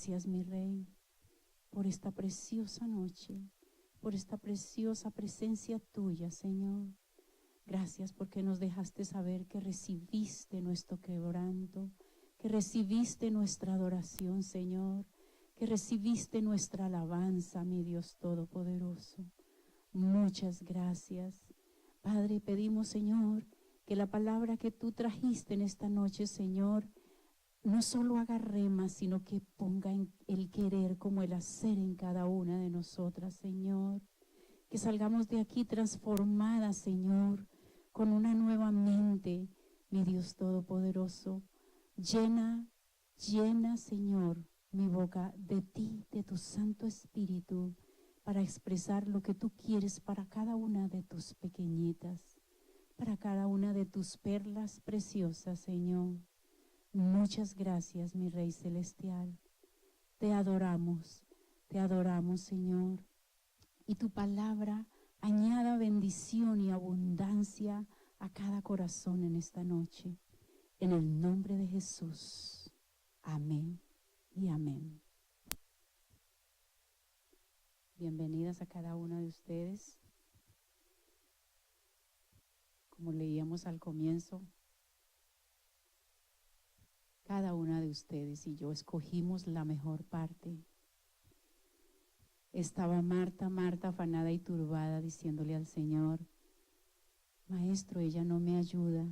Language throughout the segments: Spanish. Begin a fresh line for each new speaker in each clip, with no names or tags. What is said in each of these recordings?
Gracias, mi Rey, por esta preciosa noche, por esta preciosa presencia tuya, Señor. Gracias porque nos dejaste saber que recibiste nuestro quebranto, que recibiste nuestra adoración, Señor, que recibiste nuestra alabanza, mi Dios Todopoderoso. Muchas gracias. Padre, pedimos, Señor, que la palabra que tú trajiste en esta noche, Señor, no solo haga rema, sino que ponga el querer como el hacer en cada una de nosotras, Señor. Que salgamos de aquí transformadas, Señor, con una nueva mente, mi Dios Todopoderoso. Llena, Señor, mi boca de ti, de tu Santo Espíritu, para expresar lo que tú quieres para cada una de tus pequeñitas, para cada una de tus perlas preciosas, Señor. Muchas gracias, mi Rey Celestial. Te adoramos, Señor. Y tu palabra añada bendición y abundancia a cada corazón en esta noche. En el nombre de Jesús. Amén y amén. Bienvenidas a cada una de ustedes. Como leíamos al comienzo, cada una de ustedes y yo escogimos la mejor parte. Estaba Marta, afanada y turbada, diciéndole al Señor: Maestro, ella no me ayuda.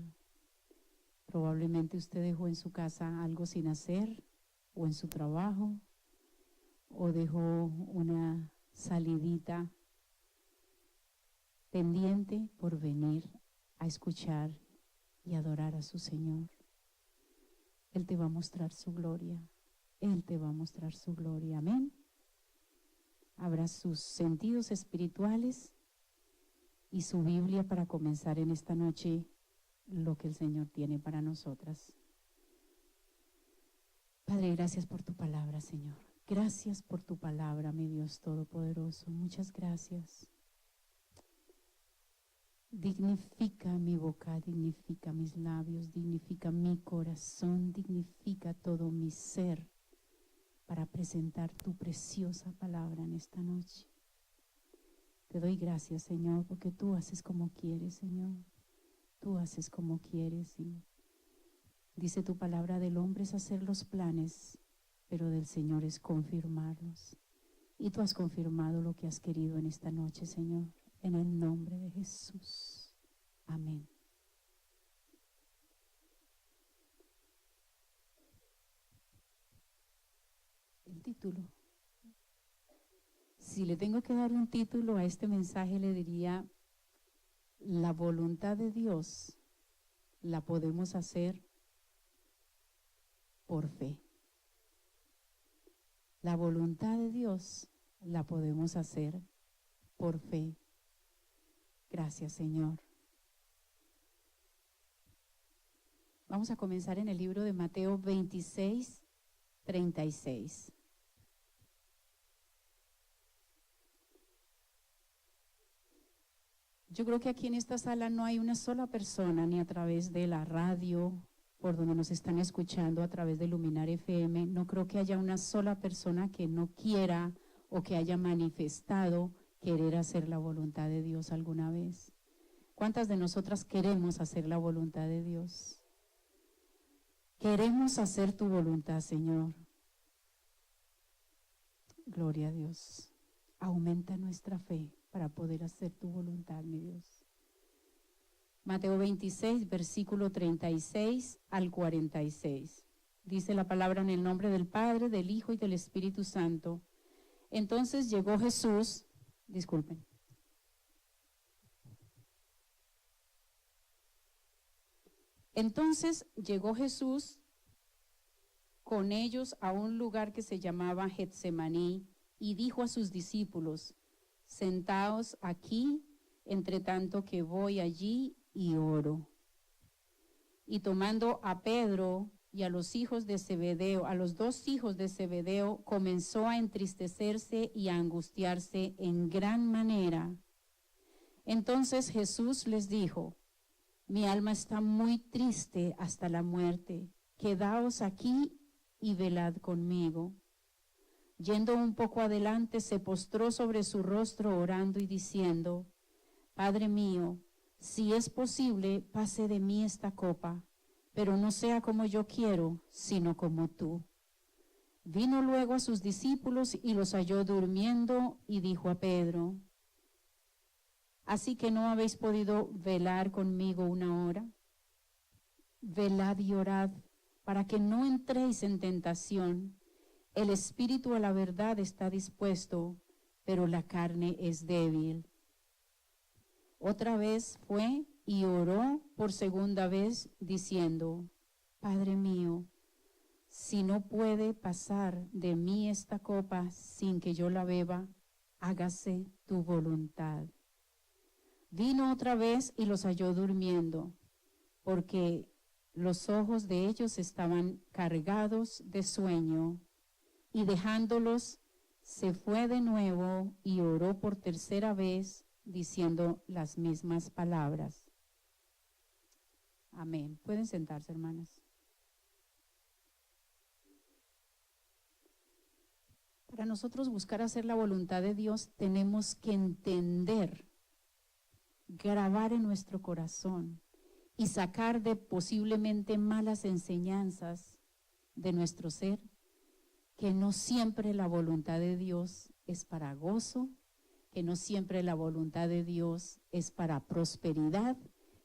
Probablemente usted dejó en su casa algo sin hacer, o en su trabajo, o dejó una salidita pendiente por venir a escuchar y adorar a su Señor. Él te va a mostrar su gloria. Él te va a mostrar su gloria. Amén. Abra sus sentidos espirituales y su Biblia para comenzar en esta noche lo que el Señor tiene para nosotras. Padre, gracias por tu palabra, Señor. Gracias por tu palabra, mi Dios Todopoderoso. Muchas gracias. Dignifica mi boca, dignifica mis labios, dignifica mi corazón, dignifica todo mi ser para presentar tu preciosa palabra en esta noche. Te doy gracias, Señor, porque tú haces como quieres, Señor. Tú haces como quieres. Y dice tu palabra: del hombre es hacer los planes, pero del Señor es confirmarlos. Y tú has confirmado lo que has querido en esta noche, Señor. En el nombre de Jesús. Amén. El título. Si le tengo que dar un título a este mensaje, le diría: la voluntad de Dios la podemos hacer por fe. La voluntad de Dios la podemos hacer por fe. Gracias, Señor. Vamos a comenzar en el libro de Mateo 26, 36. Yo creo que aquí en esta sala no hay una sola persona, ni a través de la radio, por donde nos están escuchando, a través de Luminar FM, no creo que haya una sola persona que no quiera o que haya manifestado querer hacer la voluntad de Dios alguna vez. ¿Cuántas de nosotras queremos hacer la voluntad de Dios? Queremos hacer tu voluntad, Señor. Gloria a Dios. Aumenta nuestra fe para poder hacer tu voluntad, mi Dios. Mateo 26, versículo 36 al 46. Dice la palabra: en el nombre del Padre, del Hijo y del Espíritu Santo. Entonces llegó Jesús, Entonces llegó Jesús con ellos a un lugar que se llamaba Getsemaní y dijo a sus discípulos: sentaos aquí, entre tanto que voy allí y oro. Y tomando a Pedro y a los hijos de Zebedeo, a los dos hijos de Zebedeo, comenzó a entristecerse y a angustiarse en gran manera. Entonces Jesús les dijo: mi alma está muy triste hasta la muerte. Quedaos aquí y velad conmigo. Yendo un poco adelante, se postró sobre su rostro orando y diciendo: Padre mío, si es posible, pase de mí esta copa, pero no sea como yo quiero, sino como tú. Vino luego a sus discípulos y los halló durmiendo y dijo a Pedro: ¿Así que no habéis podido velar conmigo una hora? Velad y orad para que no entréis en tentación. El espíritu a la verdad está dispuesto, pero la carne es débil. Otra vez fue y oró por segunda vez diciendo: Padre mío, si no puede pasar de mí esta copa sin que yo la beba, hágase tu voluntad. Vino otra vez y los halló durmiendo, porque los ojos de ellos estaban cargados de sueño, y dejándolos, se fue de nuevo y oró por tercera vez, diciendo las mismas palabras. Amén. Pueden sentarse, hermanas. Para nosotros buscar hacer la voluntad de Dios, tenemos que entender, grabar en nuestro corazón y sacar de posiblemente malas enseñanzas de nuestro ser, que no siempre la voluntad de Dios es para gozo, que no siempre la voluntad de Dios es para prosperidad,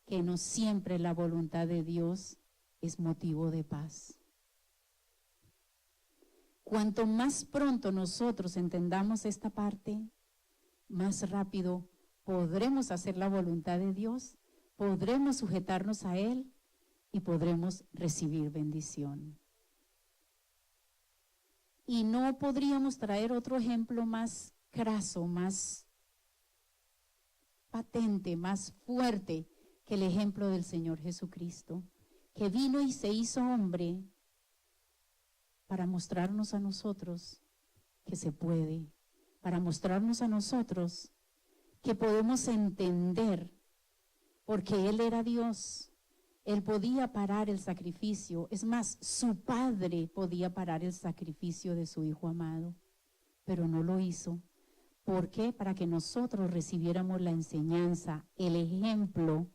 que no siempre la voluntad de Dios es motivo de paz. Cuanto más pronto nosotros entendamos esta parte, más rápido podremos hacer la voluntad de Dios, podremos sujetarnos a Él y podremos recibir bendición. Y no podríamos traer otro ejemplo más craso, más patente, más fuerte que el ejemplo del Señor Jesucristo, que vino y se hizo hombre para mostrarnos a nosotros que se puede, para mostrarnos a nosotros que podemos entender, porque Él era Dios, Él podía parar el sacrificio, es más, su Padre podía parar el sacrificio de su Hijo amado, pero no lo hizo. ¿Por qué? Para que nosotros recibiéramos la enseñanza, el ejemplo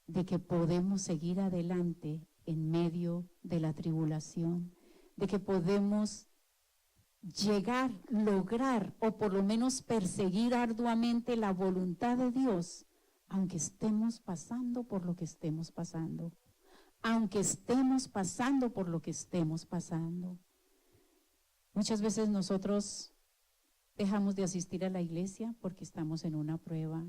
de que podemos seguir adelante en medio de la tribulación, de que podemos llegar, lograr o por lo menos perseguir arduamente la voluntad de Dios, aunque estemos pasando por lo que estemos pasando, aunque estemos pasando por lo que estemos pasando. Muchas veces nosotros dejamos de asistir a la iglesia porque estamos en una prueba.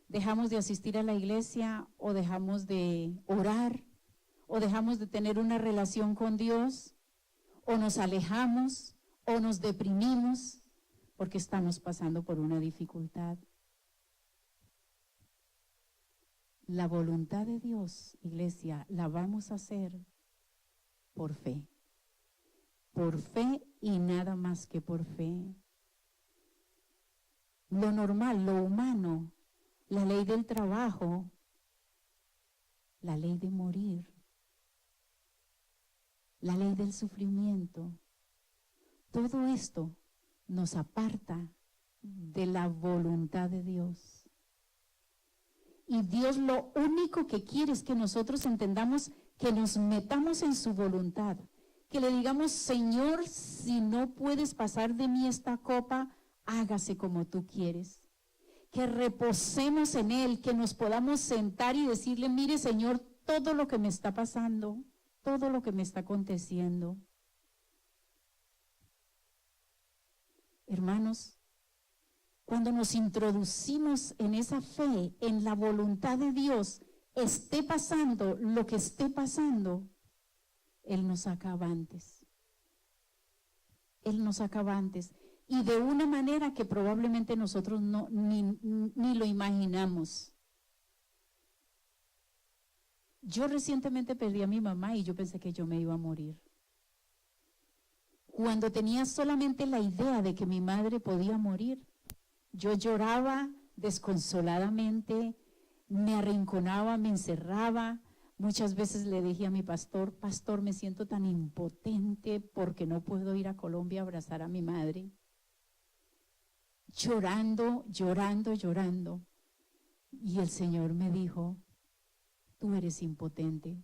Dejamos de asistir a la iglesia o dejamos de orar o dejamos de tener una relación con Dios o nos alejamos o nos deprimimos porque estamos pasando por una dificultad. La voluntad de Dios, iglesia, la vamos a hacer por fe y nada más que por fe. Lo normal, lo humano, la ley del trabajo, la ley de morir, la ley del sufrimiento, todo esto nos aparta de la voluntad de Dios. Y Dios lo único que quiere es que nosotros entendamos, que nos metamos en su voluntad, que le digamos: Señor, si no puedes pasar de mí esta copa, hágase como tú quieres. Que reposemos en Él, que nos podamos sentar y decirle: mire, Señor, todo lo que me está pasando, todo lo que me está aconteciendo. Hermanos, cuando nos introducimos en esa fe, en la voluntad de Dios, esté pasando lo que esté pasando, Él nos saca avantes. Él nos saca avantes. Y de una manera que probablemente nosotros ni lo imaginamos. Yo recientemente perdí a mi mamá y yo pensé que yo me iba a morir. Cuando tenía solamente la idea de que mi madre podía morir, yo lloraba desconsoladamente, me arrinconaba, me encerraba, Muchas veces le dije a mi pastor, pastor, me siento tan impotente porque no puedo ir a Colombia a abrazar a mi madre. Llorando, llorando, llorando. Y el Señor me dijo, tú eres impotente,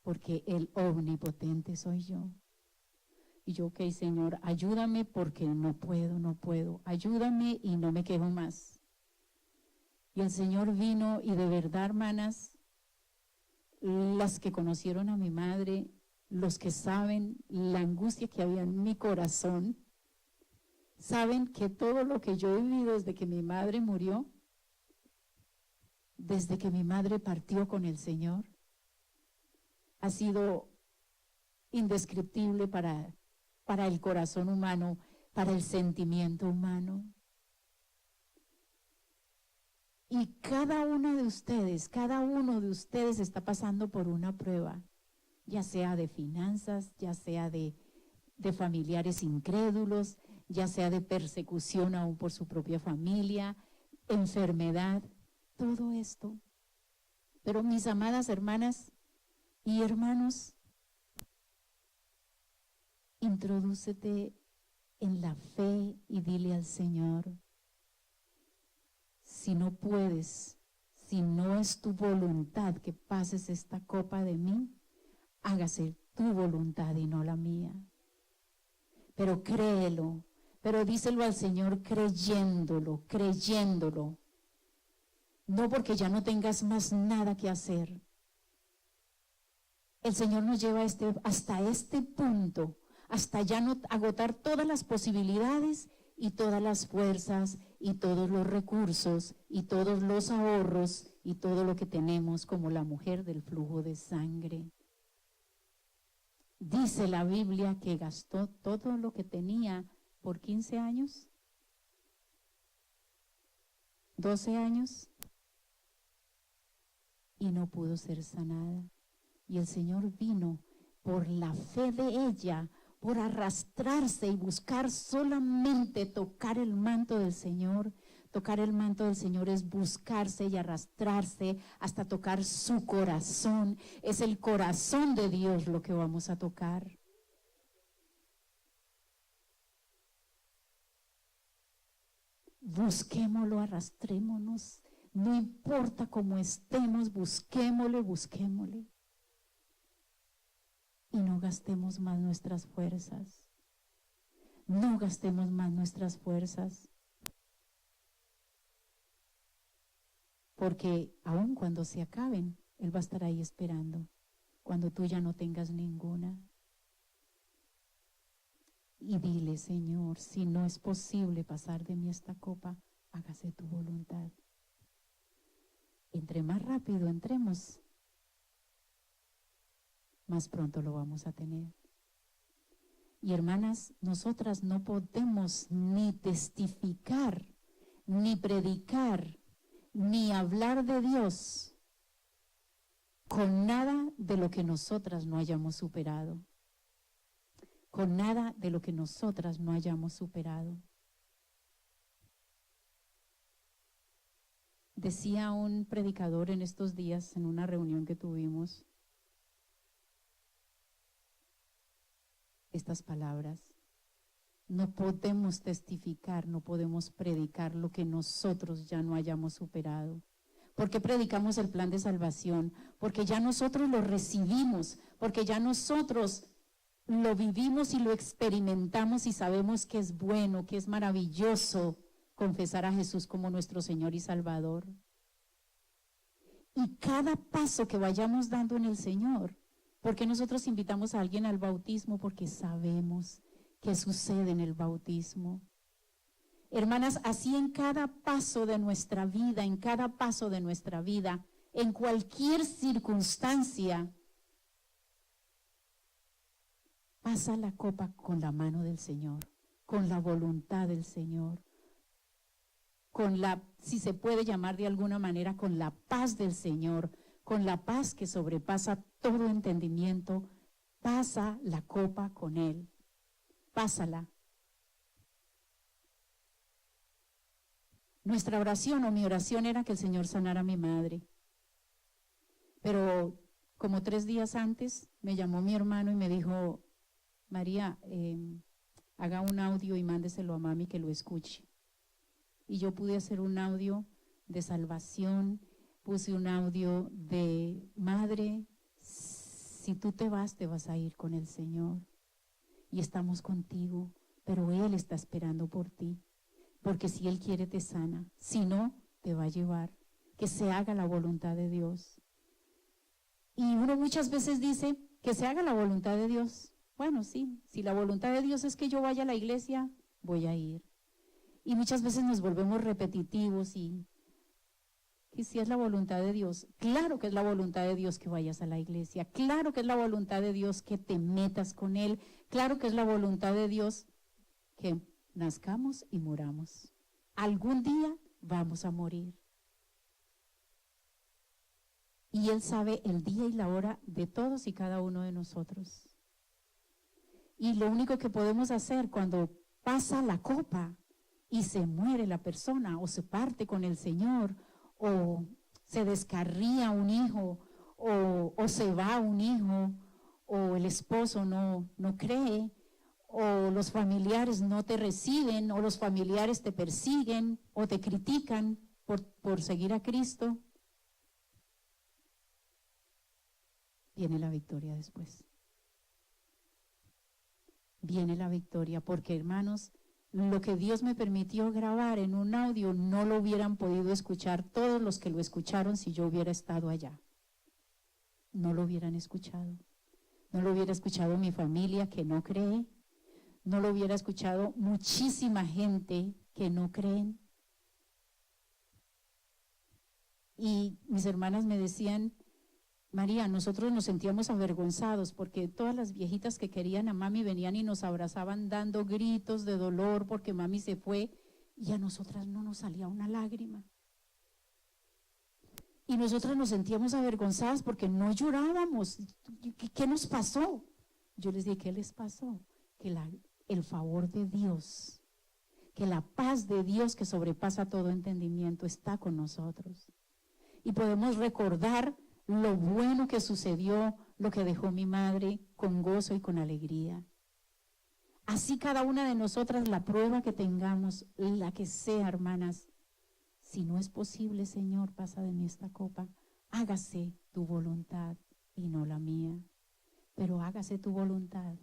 porque el omnipotente soy yo. Y yo, ok, Señor, ayúdame porque no puedo. Ayúdame y no me quejo más. Y el Señor vino y de verdad, hermanas, las que conocieron a mi madre, los que saben la angustia que había en mi corazón, saben que todo lo que yo he vivido desde que mi madre murió, desde que mi madre partió con el Señor, ha sido indescriptible para el corazón humano, para el sentimiento humano. Y cada uno de ustedes está pasando por una prueba, ya sea de finanzas, ya sea de familiares incrédulos, ya sea de persecución aún por su propia familia, enfermedad, todo esto. Pero mis amadas hermanas y hermanos, introdúcete en la fe y dile al Señor, si no puedes, si no es tu voluntad que pases esta copa de mí, hágase tu voluntad y no la mía. Pero créelo, pero díselo al Señor creyéndolo. No porque ya no tengas más nada que hacer. El Señor nos lleva hasta este punto, hasta ya no agotar todas las posibilidades y todas las fuerzas y todos los recursos y todos los ahorros y todo lo que tenemos como la mujer del flujo de sangre. Dice la Biblia que gastó todo lo que tenía por 15 años, 12 años y no pudo ser sanada. Y el Señor vino por la fe de ella, por arrastrarse y buscar solamente tocar el manto del Señor. Tocar el manto del Señor es buscarse y arrastrarse hasta tocar su corazón. Es el corazón de Dios lo que vamos a tocar. Busquémoslo, arrastrémonos. No importa cómo estemos, busquémosle. Y no gastemos más nuestras fuerzas. No gastemos más nuestras fuerzas. Porque aun cuando se acaben, Él va a estar ahí esperando. Cuando tú ya no tengas ninguna. Y dile, Señor, si no es posible pasar de mí esta copa, hágase tu voluntad. Entre más rápido entremos, más pronto lo vamos a tener. Y hermanas, nosotras no podemos ni testificar, ni predicar, ni hablar de Dios con nada de lo que nosotras no hayamos superado. Con nada de lo que nosotras no hayamos superado. Decía un predicador en estos días, en una reunión que tuvimos, estas palabras: no podemos testificar, no podemos predicar lo que nosotros ya no hayamos superado. ¿Por qué predicamos el plan de salvación? Porque ya nosotros lo recibimos, porque ya nosotros lo vivimos y lo experimentamos y sabemos que es bueno, que es maravilloso confesar a Jesús como nuestro Señor y Salvador. Y cada paso que vayamos dando en el Señor, porque nosotros invitamos a alguien al bautismo, porque sabemos qué sucede en el bautismo. Hermanas, así en cada paso de nuestra vida, en cualquier circunstancia, pasa la copa con la mano del Señor, con la voluntad del Señor, con la, si se puede llamar de alguna manera, con la paz del Señor, con la paz que sobrepasa todo entendimiento. Pasa la copa con Él, pásala. Nuestra oración o mi oración era que el Señor sanara a mi madre. Pero como 3 días antes, me llamó mi hermano y me dijo, María, haga un audio y mándeselo a mami que lo escuche. Y yo pude hacer un audio de salvación, puse un audio de madre, si tú te vas a ir con el Señor. Y estamos contigo, pero Él está esperando por ti. Porque si Él quiere te sana, si no, te va a llevar. Que se haga la voluntad de Dios. Y uno muchas veces dice que se haga la voluntad de Dios. Bueno, sí, si la voluntad de Dios es que yo vaya a la iglesia, voy a ir. Y muchas veces nos volvemos repetitivos y si es la voluntad de Dios, claro que es la voluntad de Dios que vayas a la iglesia, claro que es la voluntad de Dios que te metas con Él, claro que es la voluntad de Dios que nazcamos y muramos. Algún día vamos a morir. Y Él sabe el día y la hora de todos y cada uno de nosotros. Y lo único que podemos hacer cuando pasa la copa y se muere la persona o se parte con el Señor o se descarría un hijo o se va un hijo o el esposo no cree o los familiares no te reciben o los familiares te persiguen o te critican por seguir a Cristo, viene la victoria después. Viene la victoria porque, hermanos, lo que Dios me permitió grabar en un audio no lo hubieran podido escuchar todos los que lo escucharon si yo hubiera estado allá. No lo hubieran escuchado. No lo hubiera escuchado mi familia que no cree. No lo hubiera escuchado muchísima gente que no creen. Y mis hermanas me decían, María, nosotros nos sentíamos avergonzados porque todas las viejitas que querían a mami venían y nos abrazaban dando gritos de dolor porque mami se fue y a nosotras no nos salía una lágrima. Y nosotras nos sentíamos avergonzadas porque no llorábamos. ¿Qué nos pasó? Yo les dije, ¿qué les pasó? Que el favor de Dios, que la paz de Dios que sobrepasa todo entendimiento está con nosotros. Y podemos recordar lo bueno que sucedió, lo que dejó mi madre, con gozo y con alegría. Así cada una de nosotras, la prueba que tengamos, la que sea, hermanas, si no es posible, Señor, pasa de mí esta copa, hágase tu voluntad y no la mía, pero hágase tu voluntad.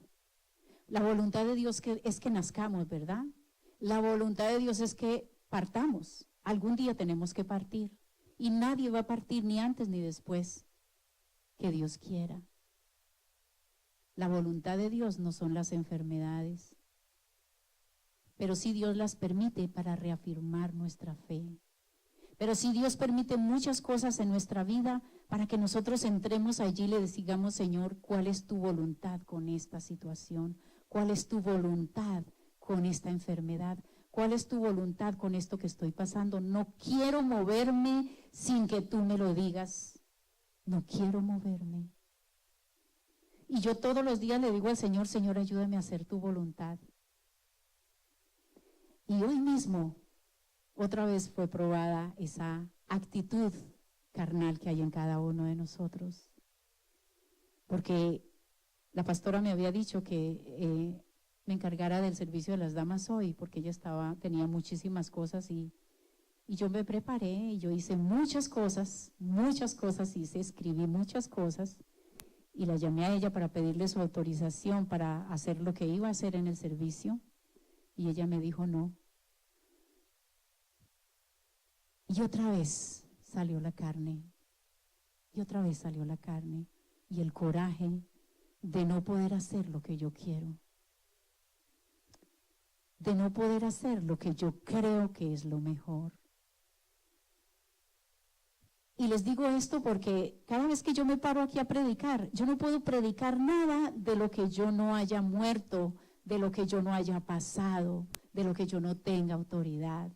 La voluntad de Dios es que nazcamos, ¿verdad? La voluntad de Dios es que partamos, algún día tenemos que partir. Y nadie va a partir ni antes ni después que Dios quiera. La voluntad de Dios no son las enfermedades, pero sí Dios las permite para reafirmar nuestra fe. Pero sí Dios permite muchas cosas en nuestra vida para que nosotros entremos allí y le digamos, Señor, ¿cuál es tu voluntad con esta situación? ¿Cuál es tu voluntad con esta enfermedad? ¿Cuál es tu voluntad con esto que estoy pasando? No quiero moverme sin que tú me lo digas. No quiero moverme. Y yo todos los días le digo al Señor, Señor, ayúdame a hacer tu voluntad. Y hoy mismo, otra vez fue probada esa actitud carnal que hay en cada uno de nosotros. Porque la pastora me había dicho que me encargara del servicio de las damas hoy, porque ella tenía muchísimas cosas y yo me preparé y yo hice muchas cosas hice, escribí muchas cosas y la llamé a ella para pedirle su autorización para hacer lo que iba a hacer en el servicio y ella me dijo no. Y otra vez salió la carne, y el coraje de no poder hacer lo que yo quiero. De no poder hacer lo que yo creo que es lo mejor. Y les digo esto porque cada vez que yo me paro aquí a predicar, yo no puedo predicar nada de lo que yo no haya muerto, de lo que yo no haya pasado, de lo que yo no tenga autoridad.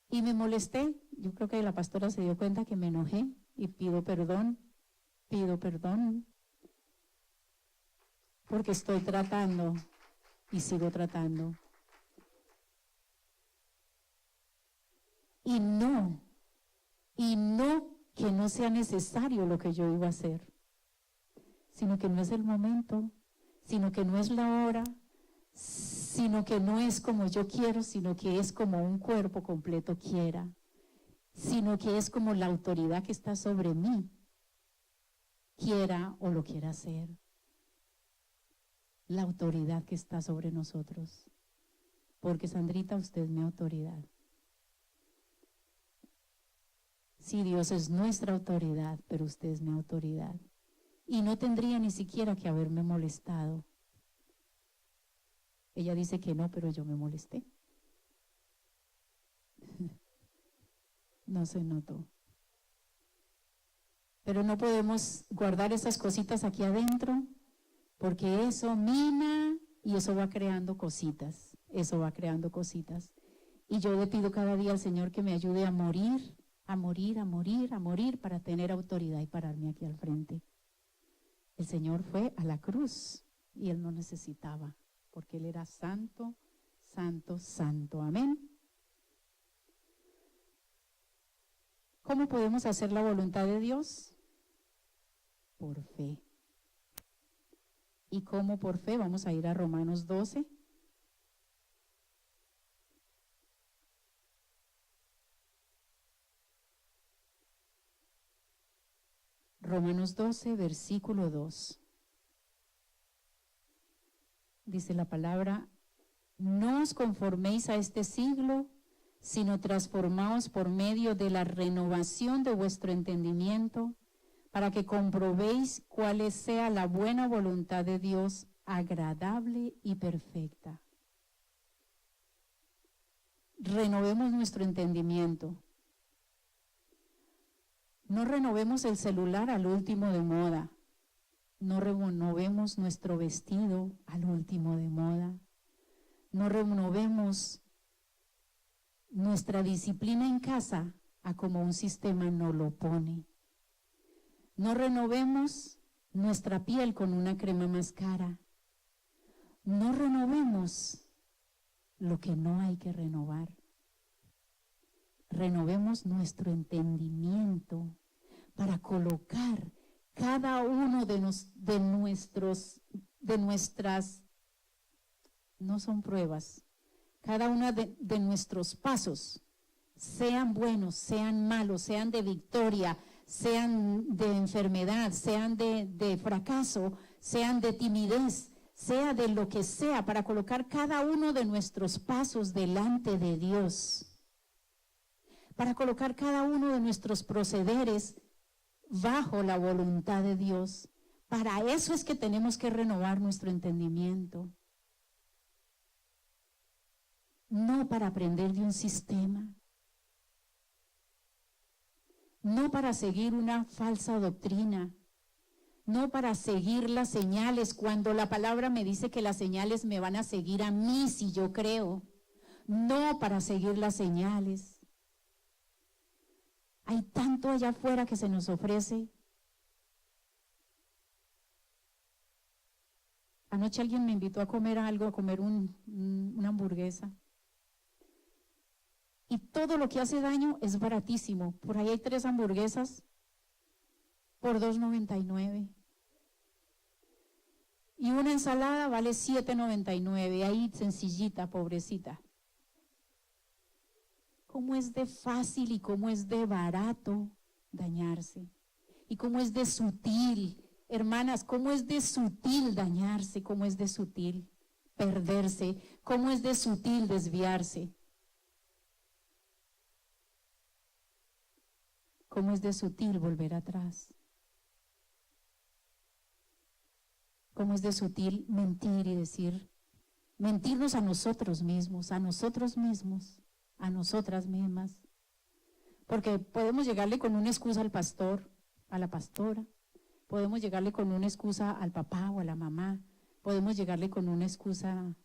Y me molesté, yo creo que la pastora se dio cuenta que me enojé y pido perdón, porque estoy tratando y sigo tratando. Y no que no sea necesario lo que yo iba a hacer, sino que no es el momento, sino que no es la hora, sino que no es como yo quiero, sino que es como un cuerpo completo quiera, sino que es como la autoridad que está sobre mí quiera o lo quiera hacer. La autoridad que está sobre nosotros. Porque Sandrita, usted es mi autoridad. Sí, Dios es nuestra autoridad, pero usted es mi autoridad. Y no tendría ni siquiera que haberme molestado. Ella dice que no, pero yo me molesté. No se notó. Pero no podemos guardar esas cositas aquí adentro, porque eso mina y eso va creando cositas. Eso va creando cositas. Y yo le pido cada día al Señor que me ayude a morir, a morir, a morir, a morir para tener autoridad y pararme aquí al frente. El Señor fue a la cruz y Él no necesitaba, porque Él era santo, santo, santo. Amén. ¿Cómo podemos hacer la voluntad de Dios? Por fe. ¿Y cómo por fe? Vamos a ir a Romanos 12. Romanos 12, versículo 2. Dice la palabra, no os conforméis a este siglo, sino transformaos por medio de la renovación de vuestro entendimiento, para que comprobéis cuál sea la buena voluntad de Dios, agradable y perfecta. Renovemos nuestro entendimiento. No renovemos el celular al último de moda. No renovemos nuestro vestido al último de moda. No renovemos nuestra disciplina en casa a como un sistema nos lo pone. No renovemos nuestra piel con una crema más cara. No renovemos lo que no hay que renovar. Renovemos nuestro entendimiento para colocar cada uno de nuestras, no son pruebas, cada uno de nuestros pasos, sean buenos, sean malos, sean de victoria, sean de enfermedad, sean de fracaso, sean de timidez, sea de lo que sea, para colocar cada uno de nuestros pasos delante de Dios, para colocar cada uno de nuestros procederes bajo la voluntad de Dios. Para eso es que tenemos que renovar nuestro entendimiento. No para aprender de un sistema, no para seguir una falsa doctrina, no para seguir las señales, cuando la palabra me dice que las señales me van a seguir a mí si yo creo, no para seguir las señales. Hay tanto allá afuera que se nos ofrece. Anoche alguien me invitó a comer algo, a comer una hamburguesa. Y todo lo que hace daño es baratísimo. Por ahí hay 3 hamburguesas por $2.99. Y una ensalada vale $7.99. Ahí sencillita, pobrecita. Cómo es de fácil y cómo es de barato dañarse. Y cómo es de sutil. Hermanas, cómo es de sutil dañarse, cómo es de sutil perderse, cómo es de sutil desviarse. Cómo es de sutil volver atrás. Cómo es de sutil mentir y decir, mentirnos a nosotros mismos, a nosotros mismos, a nosotras mismas. Porque podemos llegarle con una excusa al pastor, a la pastora, podemos llegarle con una excusa al papá o a la mamá, podemos llegarle con una excusa.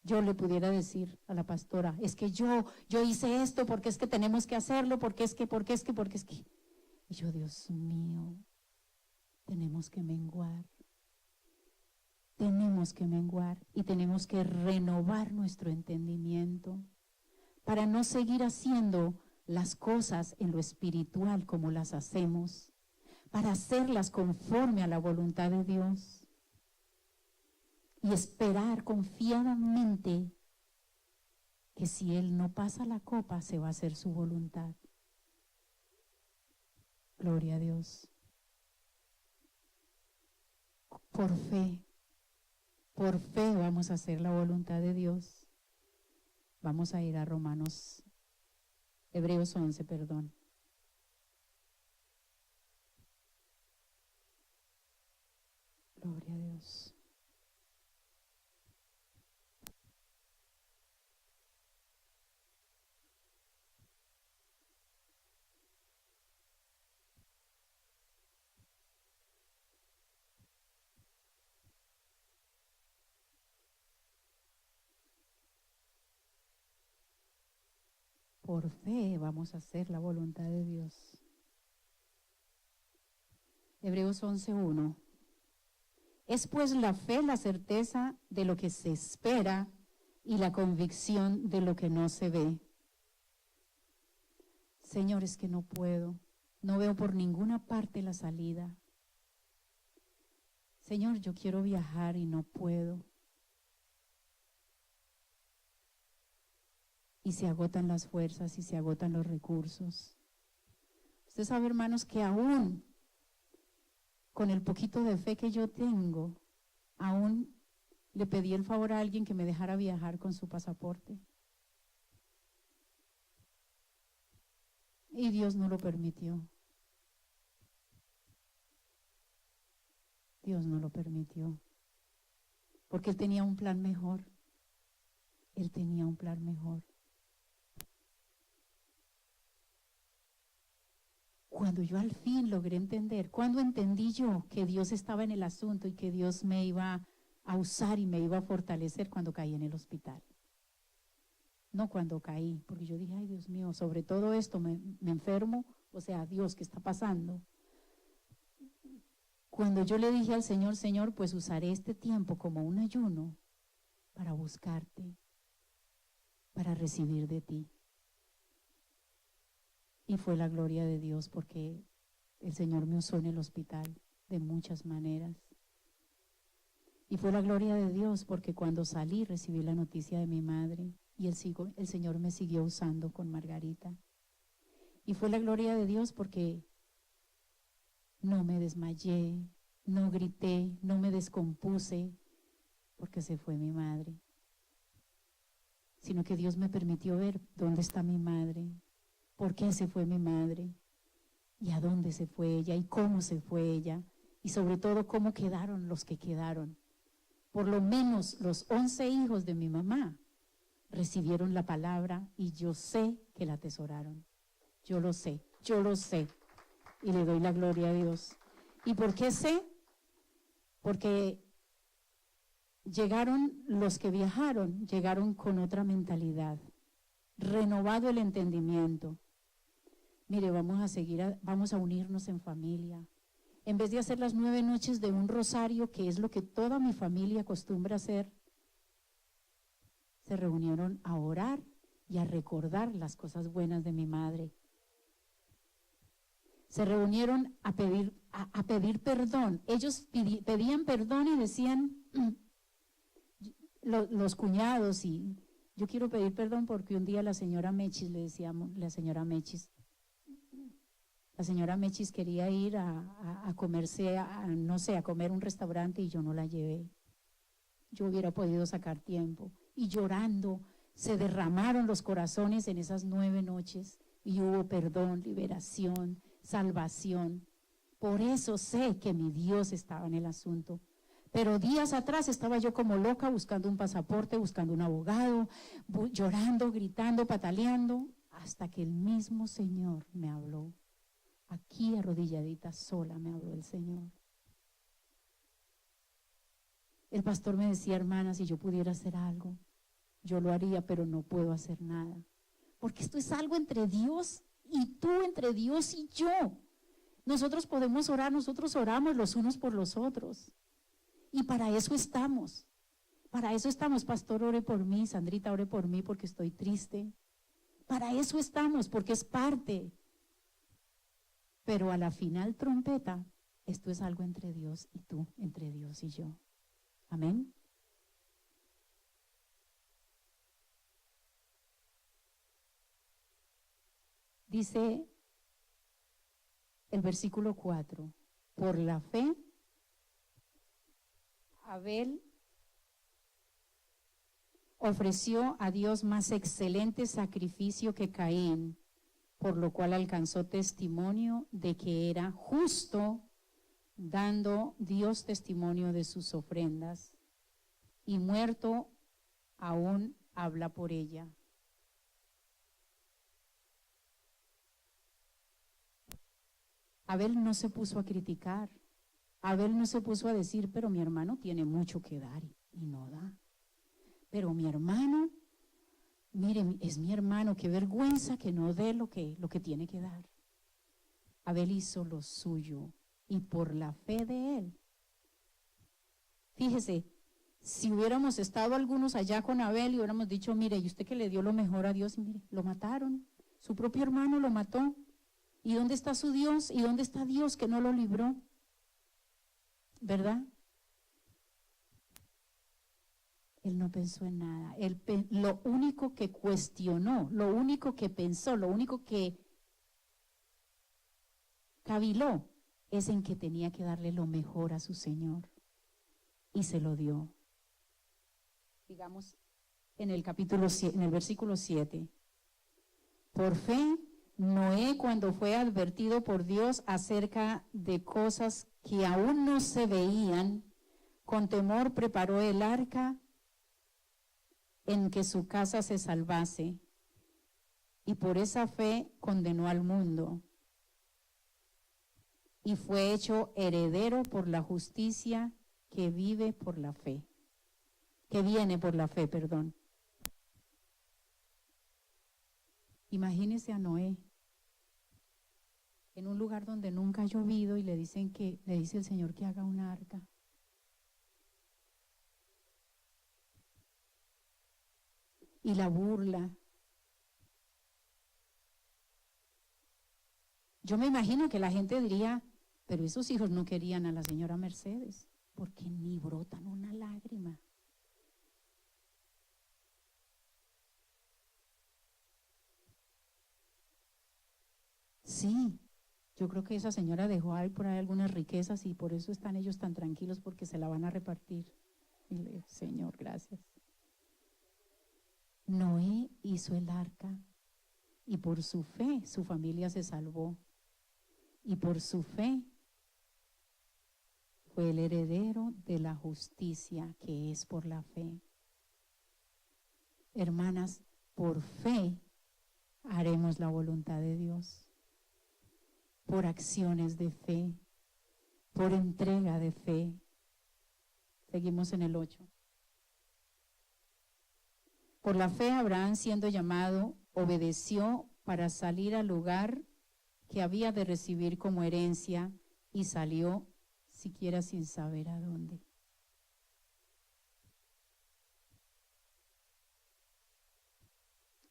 Yo le pudiera decir a la pastora, es que yo hice esto porque es que tenemos que hacerlo, porque es que. Y yo, Dios mío, tenemos que menguar y tenemos que renovar nuestro entendimiento para no seguir haciendo las cosas en lo espiritual como las hacemos, para hacerlas conforme a la voluntad de Dios y esperar confiadamente que si Él no pasa la copa, se va a hacer su voluntad. Gloria a Dios. Por fe vamos a hacer la voluntad de Dios. Vamos a ir a Hebreos 11, perdón. Gloria a Dios. Por fe vamos a hacer la voluntad de Dios. Hebreos 11:1. Es pues la fe la certeza de lo que se espera y la convicción de lo que no se ve. Señor, es que no puedo, no veo por ninguna parte la salida. Señor, yo quiero viajar y no puedo. Y se agotan las fuerzas y se agotan los recursos. Usted sabe, hermanos, que aún con el poquito de fe que yo tengo, aún le pedí el favor a alguien que me dejara viajar con su pasaporte. Y Dios no lo permitió. Dios no lo permitió. Porque Él tenía un plan mejor. Él tenía un plan mejor. Cuando yo al fin logré entender, cuando entendí yo que Dios estaba en el asunto y que Dios me iba a usar y me iba a fortalecer cuando caí en el hospital. No cuando caí, porque yo dije, ay Dios mío, sobre todo esto me enfermo, o sea, Dios, ¿qué está pasando? Cuando yo le dije al Señor, Señor, pues usaré este tiempo como un ayuno para buscarte, para recibir de ti. Y fue la gloria de Dios porque el Señor me usó en el hospital de muchas maneras. Y fue la gloria de Dios porque cuando salí recibí la noticia de mi madre y el Señor me siguió usando con Margarita. Y fue la gloria de Dios porque no me desmayé, no grité, no me descompuse porque se fue mi madre. Sino que Dios me permitió ver dónde está mi madre. ¿Por qué se fue mi madre? ¿Y a dónde se fue ella? ¿Y cómo se fue ella? Y sobre todo, ¿cómo quedaron los que quedaron? Por lo menos los 11 hijos de mi mamá recibieron la palabra y yo sé que la atesoraron. Yo lo sé. Y le doy la gloria a Dios. ¿Y por qué sé? Porque llegaron los que viajaron, llegaron con otra mentalidad, renovado el entendimiento. Mire, vamos a unirnos en familia. En vez de hacer las 9 noches de un rosario, que es lo que toda mi familia acostumbra hacer, se reunieron a orar y a recordar las cosas buenas de mi madre. Se reunieron a pedir perdón. Ellos pedían perdón y decían, los cuñados, y yo quiero pedir perdón porque un día la señora Mechis, le decíamos, la señora Mechis quería ir a comerse, no sé, a comer un restaurante y yo no la llevé. Yo hubiera podido sacar tiempo. Y llorando, se derramaron los corazones en esas 9 noches y hubo perdón, liberación, salvación. Por eso sé que mi Dios estaba en el asunto. Pero días atrás estaba yo como loca buscando un pasaporte, buscando un abogado, llorando, gritando, pataleando, hasta que el mismo Señor me habló. Aquí arrodilladita sola me habló el Señor. El pastor me decía, hermana, si yo pudiera hacer algo, yo lo haría, pero no puedo hacer nada. Porque esto es algo entre Dios y tú, entre Dios y yo. Nosotros podemos orar, nosotros oramos los unos por los otros. Y para eso estamos. Pastor, ore por mí, Sandrita, ore por mí porque estoy triste. Para eso estamos, porque es parte. Pero a la final trompeta, esto es algo entre Dios y tú, entre Dios y yo. Amén. Dice el versículo 4, por la fe, Abel ofreció a Dios más excelente sacrificio que Caín, por lo cual alcanzó testimonio de que era justo, dando Dios testimonio de sus ofrendas, y muerto aún habla por ella. Abel no se puso a criticar, Abel no se puso a decir, pero mi hermano tiene mucho que dar y no da. Pero mi hermano, mire, es mi hermano, qué vergüenza que no dé lo que tiene que dar. Abel hizo lo suyo y por la fe de él. Fíjese, si hubiéramos estado algunos allá con Abel y hubiéramos dicho, mire, y usted que le dio lo mejor a Dios, y mire, lo mataron, su propio hermano lo mató. ¿Y dónde está su Dios? ¿Y dónde está Dios que no lo libró? ¿Verdad? Él no pensó en nada. Lo único que cuestionó, lo único que pensó, lo único que caviló es en que tenía que darle lo mejor a su Señor. Y se lo dio. Digamos, en el versículo 7. Por fe, Noé, cuando fue advertido por Dios acerca de cosas que aún no se veían, con temor preparó el arca en que su casa se salvase, y por esa fe condenó al mundo, y fue hecho heredero por la justicia que viene por la fe, perdón. Imagínese a Noé en un lugar donde nunca ha llovido y le dice el Señor que haga una arca. Y la burla. Yo me imagino que la gente diría, pero esos hijos no querían a la señora Mercedes, porque ni brotan una lágrima. Sí, yo creo que esa señora dejó ahí por ahí algunas riquezas y por eso están ellos tan tranquilos, porque se la van a repartir. Y le digo, Señor, gracias. Noé hizo el arca y por su fe su familia se salvó. Y por su fe fue el heredero de la justicia que es por la fe. Hermanas, por fe haremos la voluntad de Dios. Por acciones de fe, por entrega de fe. Seguimos en el 8. Por la fe, Abraham, siendo llamado, obedeció para salir al lugar que había de recibir como herencia y salió siquiera sin saber a dónde.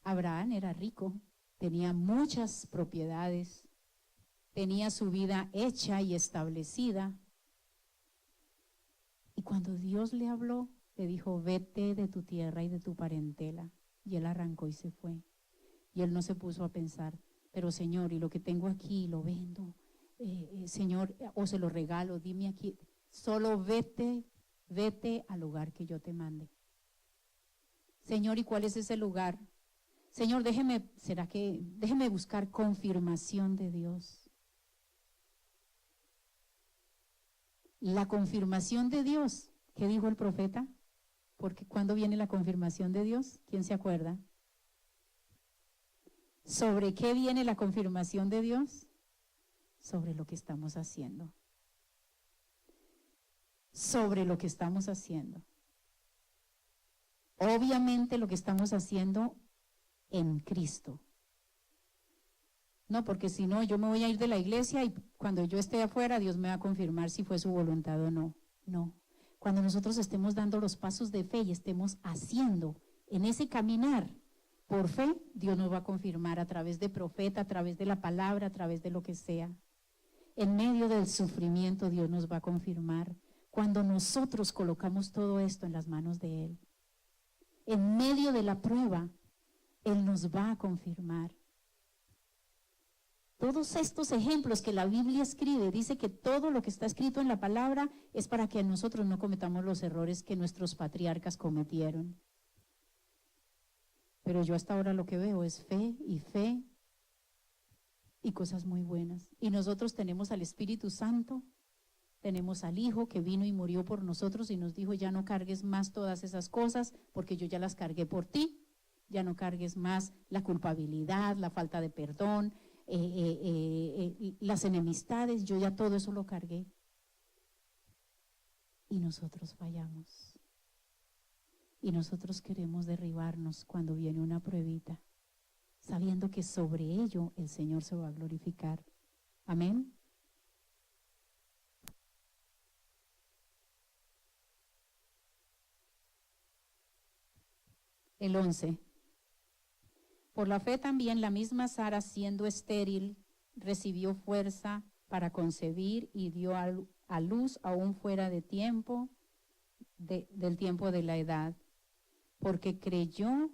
Abraham era rico, tenía muchas propiedades, tenía su vida hecha y establecida. Y cuando Dios le habló, le dijo, vete de tu tierra y de tu parentela. Y él arrancó y se fue. Y él no se puso a pensar, pero Señor, y lo que tengo aquí, lo vendo. Señor, o se lo regalo, dime aquí. Solo vete al lugar que yo te mande. Señor, ¿y cuál es ese lugar? Señor, déjeme buscar confirmación de Dios. La confirmación de Dios, ¿qué dijo el profeta? Porque ¿cuándo viene la confirmación de Dios? ¿Quién se acuerda? ¿Sobre qué viene la confirmación de Dios? Sobre lo que estamos haciendo. Sobre lo que estamos haciendo. Obviamente lo que estamos haciendo en Cristo. No, porque si no, yo me voy a ir de la iglesia y cuando yo esté afuera, Dios me va a confirmar si fue su voluntad o no. No. Cuando nosotros estemos dando los pasos de fe y estemos haciendo en ese caminar, Por fe, Dios nos va a confirmar a través de profeta, a través de la palabra, a través de lo que sea. En medio del sufrimiento, Dios nos va a confirmar cuando nosotros colocamos todo esto en las manos de Él. En medio de la prueba, Él nos va a confirmar. Todos estos ejemplos que la Biblia escribe, dice que todo lo que está escrito en la palabra es para que nosotros no cometamos los errores que nuestros patriarcas cometieron. Pero yo hasta ahora lo que veo es fe y cosas muy buenas. Y nosotros tenemos al Espíritu Santo, tenemos al Hijo que vino y murió por nosotros y nos dijo, ya no cargues más todas esas cosas porque yo ya las cargué por ti. Ya no cargues más la culpabilidad, la falta de perdón, las enemistades, yo ya todo eso lo cargué. Y nosotros fallamos. Y nosotros queremos derribarnos cuando viene una pruebita, sabiendo que sobre ello el Señor se va a glorificar. Amén. El 11. Por la fe también la misma Sara, siendo estéril, recibió fuerza para concebir y dio a luz aún fuera de tiempo, del tiempo de la edad, porque creyó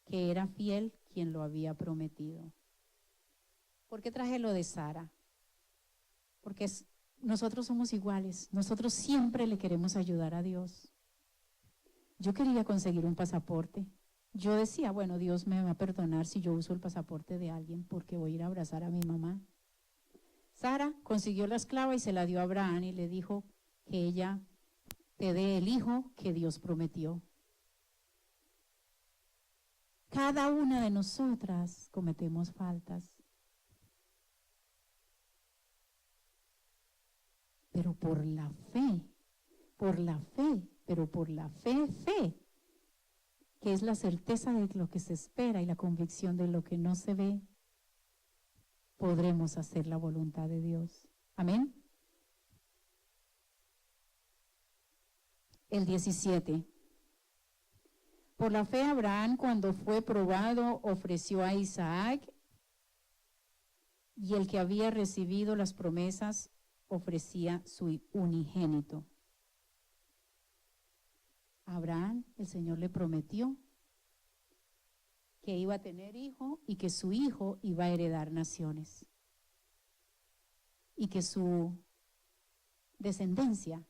que era fiel quien lo había prometido. ¿Por qué traje lo de Sara? Porque nosotros somos iguales, nosotros siempre le queremos ayudar a Dios. Yo quería conseguir un pasaporte. Yo decía, bueno, Dios me va a perdonar si yo uso el pasaporte de alguien porque voy a ir a abrazar a mi mamá. Sara consiguió la esclava y se la dio a Abraham y le dijo que ella te dé el hijo que Dios prometió. Cada una de nosotras cometemos faltas. Pero por la fe, que es la certeza de lo que se espera y la convicción de lo que no se ve, podremos hacer la voluntad de Dios. Amén. El 17. Por la fe Abraham, cuando fue probado, ofreció a Isaac, y el que había recibido las promesas ofrecía su unigénito. Abraham, el Señor le prometió que iba a tener hijo y que su hijo iba a heredar naciones y que su descendencia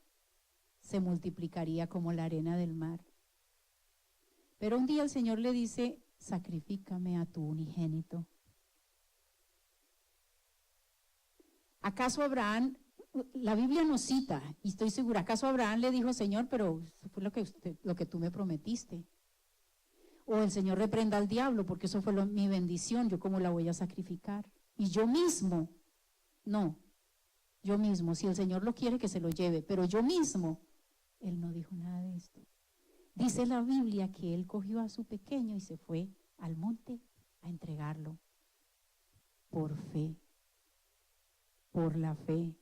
se multiplicaría como la arena del mar. Pero un día el Señor le dice, sacrifícame a tu unigénito. ¿Acaso Abraham, la Biblia nos cita, y estoy segura, acaso Abraham le dijo, Señor, pero eso fue lo que tú me prometiste? O el Señor reprenda al diablo, porque eso fue mi bendición, yo cómo la voy a sacrificar. Y yo mismo, no, yo mismo, si el Señor lo quiere que se lo lleve, pero yo mismo, él no dijo nada de esto. Dice la Biblia que él cogió a su pequeño y se fue al monte a entregarlo por fe, por la fe.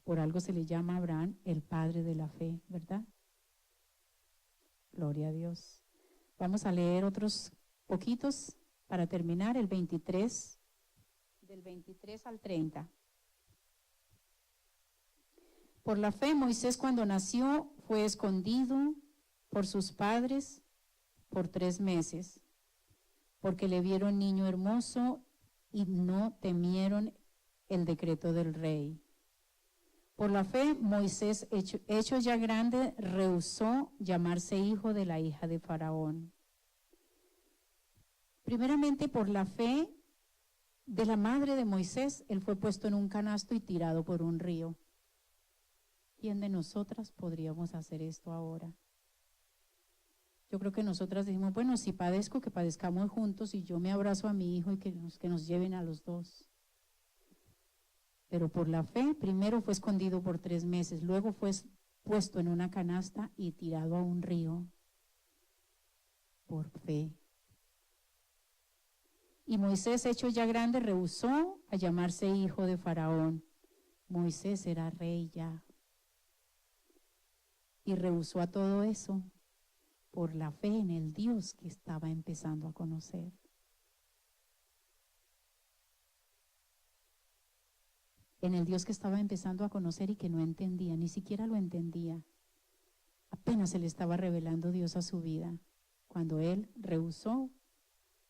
Por algo se le llama a Abraham el padre de la fe, ¿verdad? Gloria a Dios. Vamos a leer otros poquitos para terminar, el 23, del 23 al 30. Por la fe, Moisés cuando nació fue escondido por sus padres por 3 meses, porque le vieron niño hermoso y no temieron el decreto del rey. Por la fe, Moisés, hecho ya grande, rehusó llamarse hijo de la hija de Faraón. Primeramente, por la fe de la madre de Moisés, él fue puesto en un canasto y tirado por un río. ¿Quién de nosotras podríamos hacer esto ahora? Yo creo que nosotras decimos, bueno, si padezco, que padezcamos juntos y yo me abrazo a mi hijo y que nos lleven a los dos. Pero por la fe, primero fue escondido por 3 meses, luego fue puesto en una canasta y tirado a un río. Por fe. Y Moisés, hecho ya grande, rehusó a llamarse hijo de Faraón. Moisés era rey ya. Y rehusó a todo eso. por la fe en el Dios que estaba empezando a conocer. En el Dios que estaba empezando a conocer y que no entendía, ni siquiera lo entendía. Apenas se le estaba revelando Dios a su vida, cuando él rehusó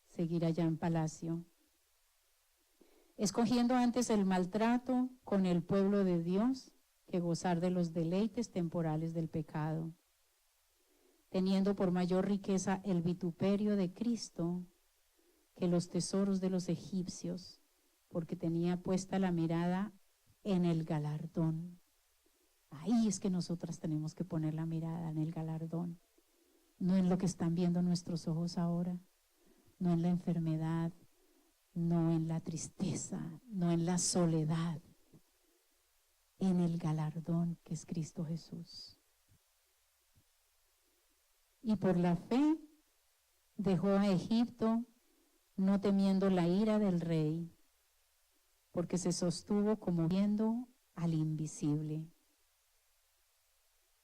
seguir allá en palacio, escogiendo antes el maltrato con el pueblo de Dios que gozar de los deleites temporales del pecado, teniendo por mayor riqueza el vituperio de Cristo que los tesoros de los egipcios, porque tenía puesta la mirada en el galardón. Ahí es que nosotras tenemos que poner la mirada, en el galardón, no en lo que están viendo nuestros ojos ahora, no en la enfermedad, no en la tristeza, no en la soledad, en el galardón que es Cristo Jesús. Y por la fe dejó a Egipto, no temiendo la ira del rey, porque se sostuvo como viendo al invisible.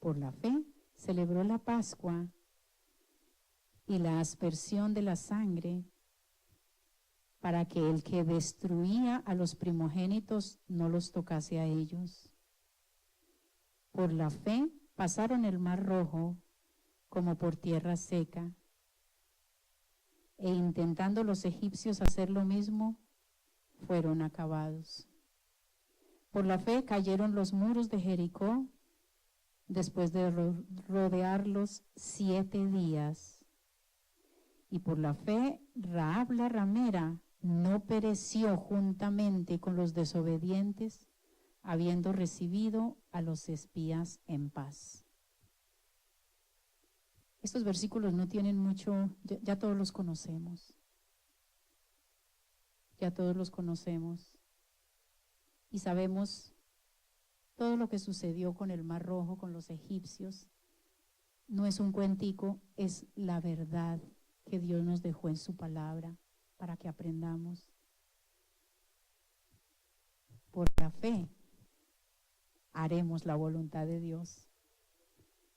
Por la fe celebró la Pascua y la aspersión de la sangre, para que el que destruía a los primogénitos no los tocase a ellos. Por la fe pasaron el mar Rojo como por tierra seca, e intentando los egipcios hacer lo mismo, fueron acabados. Por la fe cayeron los muros de Jericó después de rodearlos 7 días. Y por la fe Rahab la ramera no pereció juntamente con los desobedientes, habiendo recibido a los espías en paz. Estos versículos no tienen mucho, ya todos los conocemos. Ya todos los conocemos. Y sabemos todo lo que sucedió con el Mar Rojo, con los egipcios. No es un cuentico, es la verdad que Dios nos dejó en su palabra para que aprendamos. Por la fe haremos la voluntad de Dios,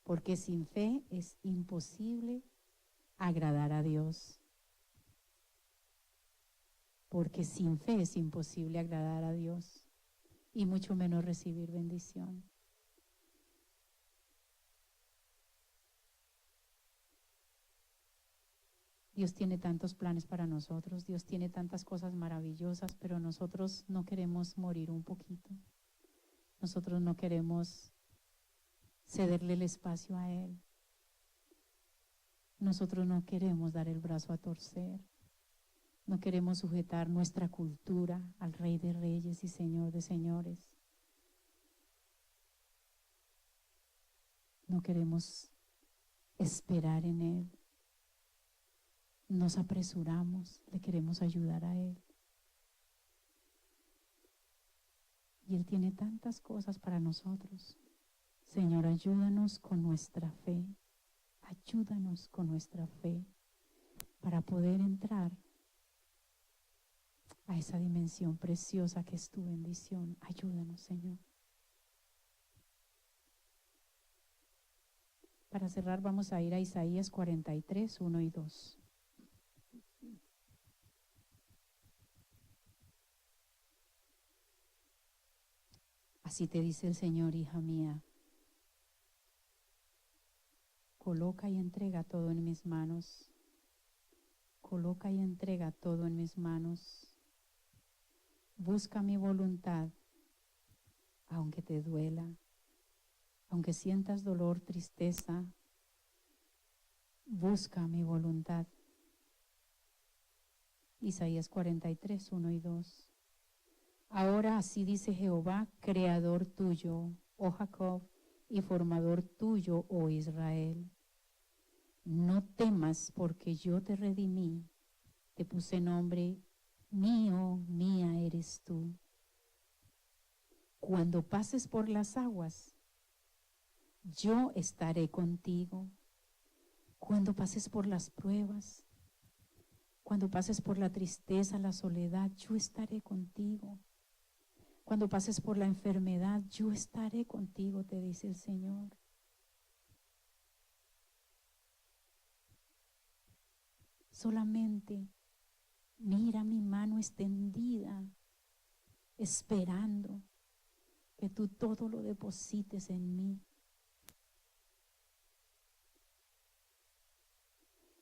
porque sin fe es imposible agradar a Dios. Porque sin fe es imposible agradar a Dios y mucho menos recibir bendición. Dios tiene tantos planes para nosotros, Dios tiene tantas cosas maravillosas, pero nosotros no queremos morir un poquito. Nosotros no queremos cederle el espacio a Él. Nosotros no queremos dar el brazo a torcer. No queremos sujetar nuestra cultura al Rey de Reyes y Señor de Señores. No queremos esperar en Él. Nos apresuramos, le queremos ayudar a Él. Y Él tiene tantas cosas para nosotros. Señor, ayúdanos con nuestra fe. Ayúdanos con nuestra fe para poder entrar a esa dimensión preciosa que es tu bendición. Ayúdanos, Señor. Para cerrar vamos a ir a Isaías 43, 1 y 2. Así te dice el Señor, hija mía. Coloca y entrega todo en mis manos. Coloca y entrega todo en mis manos. Busca mi voluntad, aunque te duela, aunque sientas dolor, tristeza. Busca mi voluntad. Isaías 43, 1 y 2. Ahora así dice Jehová, creador tuyo, oh Jacob, y formador tuyo, oh Israel. No temas, porque yo te redimí, te puse nombre, mío, mía eres tú. Cuando pases por las aguas, yo estaré contigo. Cuando pases por las pruebas, cuando pases por la tristeza, la soledad, yo estaré contigo. Cuando pases por la enfermedad, yo estaré contigo, te dice el Señor. Solamente mira mi mano extendida, esperando que tú todo lo deposites en mí.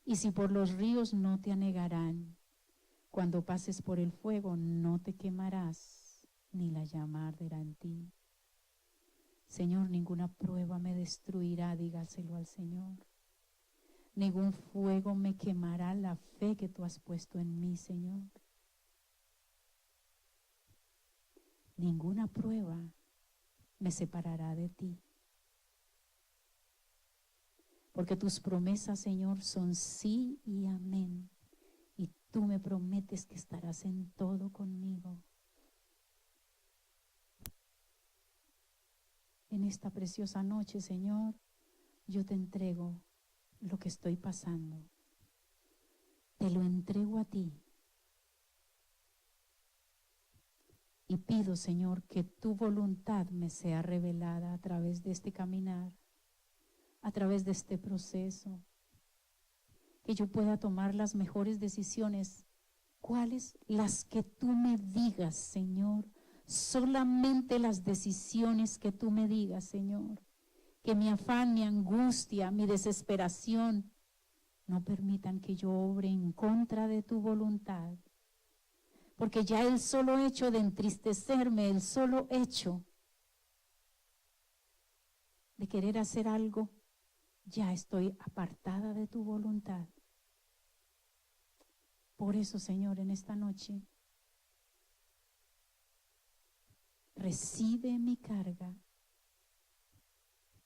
Y si por los ríos no te anegarán, cuando pases por el fuego no te quemarás, ni la llama arderá en ti. Señor, ninguna prueba me destruirá, dígaselo al Señor. Ningún fuego me quemará la fe que tú has puesto en mí, Señor. Ninguna prueba me separará de ti. Porque tus promesas, Señor, son sí y amén. Y tú me prometes que estarás en todo conmigo. En esta preciosa noche, Señor, yo te entrego lo que estoy pasando. Te lo entrego a ti. Y pido, Señor, que tu voluntad me sea revelada a través de este caminar, a través de este proceso, que yo pueda tomar las mejores decisiones. ¿Cuáles? Las que tú me digas, Señor. Solamente las decisiones que tú me digas, Señor. Que mi afán, mi angustia, mi desesperación no permitan que yo obre en contra de tu voluntad. Porque ya el solo hecho de entristecerme, el solo hecho de querer hacer algo, ya estoy apartada de tu voluntad. Por eso, Señor, en esta noche, recibe mi carga.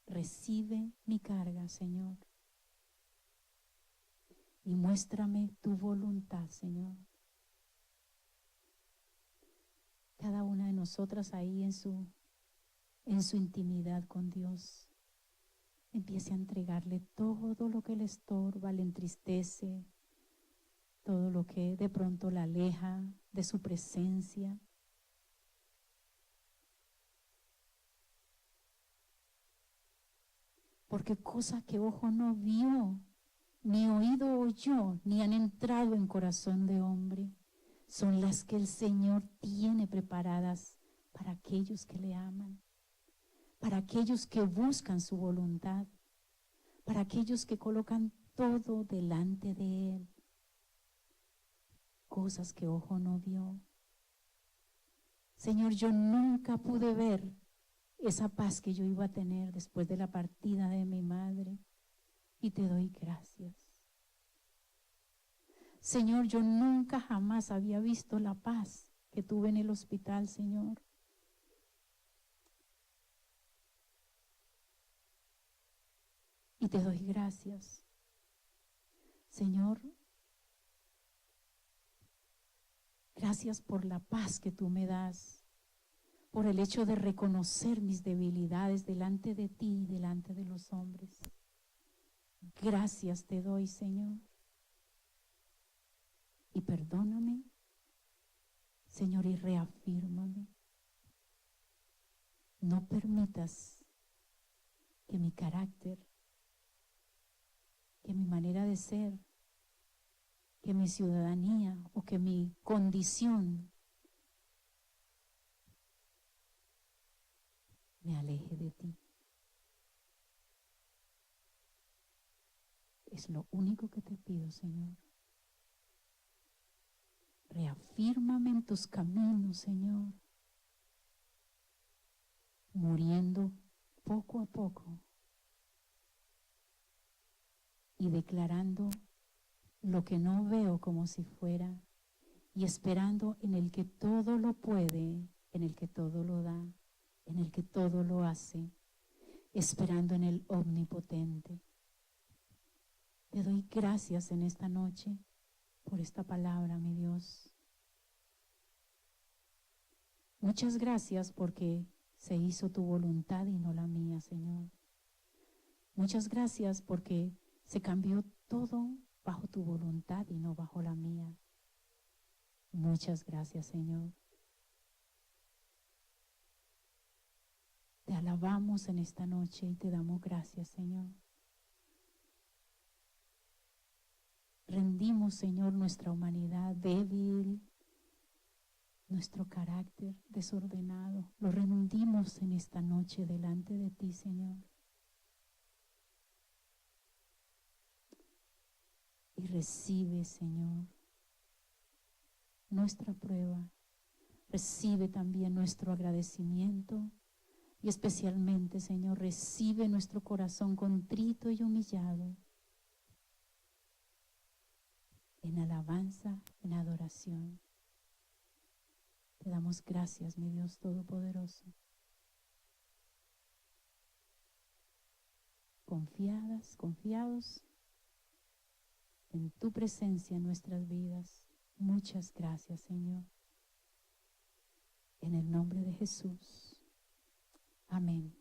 Recibe mi carga, Señor. Y muéstrame tu voluntad, Señor. Cada una de nosotras ahí en su intimidad con Dios, empiece a entregarle todo lo que le estorba, le entristece, todo lo que de pronto la aleja de su presencia. Porque cosas que ojo no vio, ni oído oyó, ni han entrado en corazón de hombre, son las que el Señor tiene preparadas para aquellos que le aman, para aquellos que buscan su voluntad, para aquellos que colocan todo delante de Él. Cosas que ojo no vio. Señor, yo nunca pude ver esa paz que yo iba a tener después de la partida de mi madre, y te doy gracias. Señor, yo nunca jamás había visto la paz que tuve en el hospital, Señor. Y te doy gracias. Señor, gracias por la paz que tú me das, por el hecho de reconocer mis debilidades delante de ti y delante de los hombres. Gracias te doy, Señor. Y perdóname, Señor, y reafírmame. No permitas que mi carácter, que mi manera de ser, que mi ciudadanía o que mi condición me aleje de ti. Es lo único que te pido, Señor. Reafírmame en tus caminos, Señor, muriendo poco a poco y declarando lo que no veo como si fuera, y esperando en el que todo lo puede, en el que todo lo da, en el que todo lo hace, esperando en el omnipotente. Te doy gracias en esta noche por esta palabra, mi Dios. Muchas gracias porque se hizo tu voluntad y no la mía, Señor. Muchas gracias porque se cambió todo bajo tu voluntad y no bajo la mía. Muchas gracias, Señor. Te alabamos en esta noche y te damos gracias, Señor. Rendimos, Señor, nuestra humanidad débil, nuestro carácter desordenado. Lo rendimos en esta noche delante de ti, Señor. Y recibe, Señor, nuestra prueba. Recibe también nuestro agradecimiento. Y especialmente, Señor, recibe nuestro corazón contrito y humillado en alabanza, en adoración. Te damos gracias, mi Dios Todopoderoso. Confiados en tu presencia en nuestras vidas. Muchas gracias, Señor. En el nombre de Jesús. Amén.